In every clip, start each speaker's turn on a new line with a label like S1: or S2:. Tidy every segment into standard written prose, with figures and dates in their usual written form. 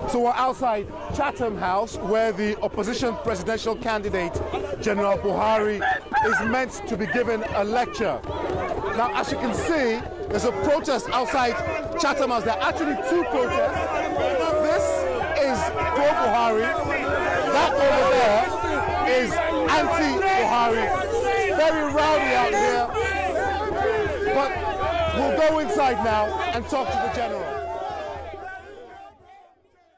S1: So we're outside Chatham House, where the opposition presidential candidate, General Buhari, is meant to be given a lecture. Now, as you can see, there's a protest outside Chatham House. There are actually two protests. This is pro-Buhari. That over there is anti-Buhari. Very rowdy out here. But we'll go inside now and talk to the general.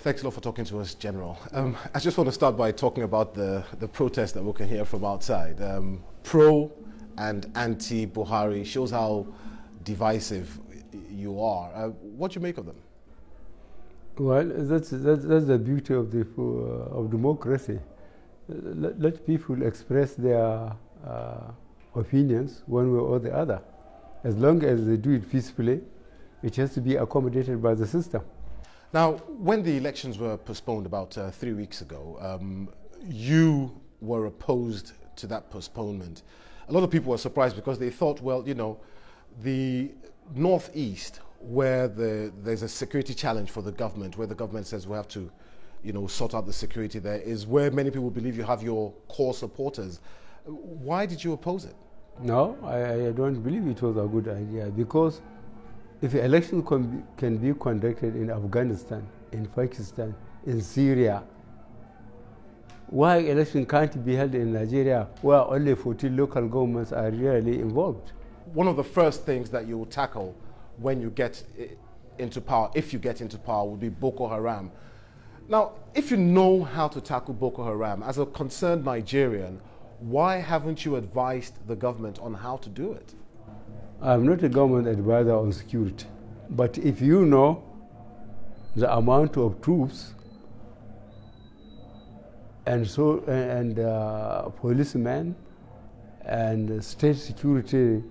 S1: Thanks a lot for talking to us, General. I just want to start by talking about the protest that we can hear from outside. Pro and anti-Buhari shows how divisive you are. What do you make of them?
S2: Well, that's the beauty of democracy. Let people express their opinions one way or the other. As long as they do it peacefully, it has to be accommodated by the system.
S1: Now, when the elections were postponed about 3 weeks ago, you were opposed to that postponement. A lot of people were surprised because they thought, well, you know, the northeast, where there's a security challenge for the government, where the government says we have to, you know, sort out the security there, is where many people believe you have your core supporters. Why did you oppose it?
S2: No, I don't believe it was a good idea, because if elections can be conducted in Afghanistan, in Pakistan, in Syria, why election can't be held in Nigeria, where only 14 local governments are really involved?
S1: One of the first things that you will tackle when you get into power, if you get into power, would be Boko Haram. Now, if you know how to tackle Boko Haram, as a concerned Nigerian, why haven't you advised the government on how to do it?
S2: I'm not a government advisor on security, but if you know the amount of troops and policemen and state security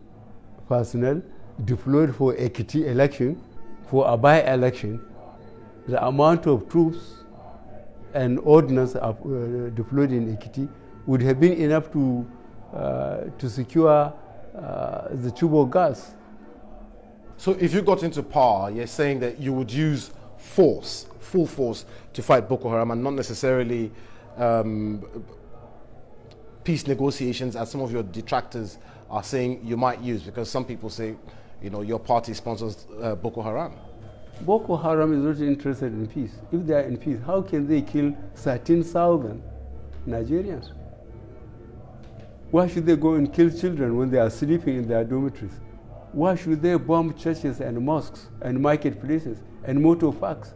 S2: personnel deployed for Ekiti election, for a by-election, the amount of troops and ordnance deployed in Ekiti would have been enough to secure the Chibok gas.
S1: So if you got into power, you're saying that you would use force, full force, to fight Boko Haram and not necessarily peace negotiations, as some of your detractors are saying you might use, because some people say, you know, your party sponsors Boko Haram.
S2: Boko Haram is not interested in peace. If they are in peace, how can they kill 13,000 Nigerians? Why should they go and kill children when they are sleeping in their dormitories? Why should they bomb churches and mosques and marketplaces and motor parks?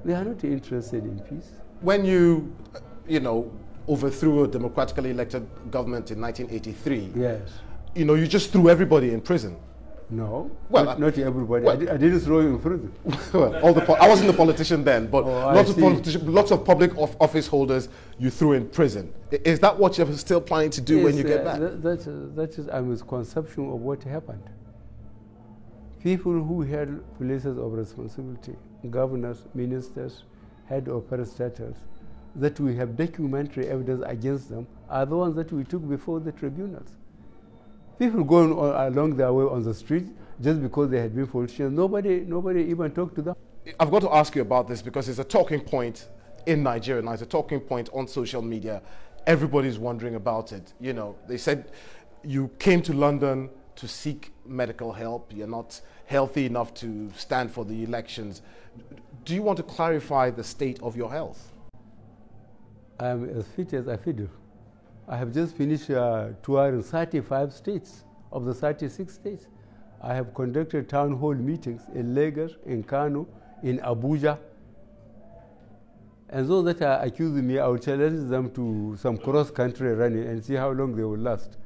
S2: They are not interested in peace.
S1: When you know, overthrew a democratically elected government in 1983,
S2: yes,
S1: you know, you just threw everybody in prison.
S2: No, well, not everybody.
S1: Well,
S2: I didn't throw you in prison.
S1: Well, I wasn't a politician then, but lots of public office holders you threw in prison. Is that what you're still planning to do when you get back?
S2: That is a misconception of what happened. People who held places of responsibility, governors, ministers, head of parastatals, that we have documentary evidence against them, are the ones that we took before the tribunals. People going along their way on the street just because they had been politicians, nobody even talked to them.
S1: I've got to ask you about this because it's a talking point in Nigeria now. It's a talking point on social media. Everybody's wondering about it. You know, they said you came to London to seek medical help. You're not healthy enough to stand for the elections. Do you want to clarify the state of your health?
S2: I'm as fit as a fiddle. I have just finished a tour in 35 states of the 36 states. I have conducted town hall meetings in Lagos, in Kano, in Abuja. And those that are accusing me, I will challenge them to some cross-country running and see how long they will last.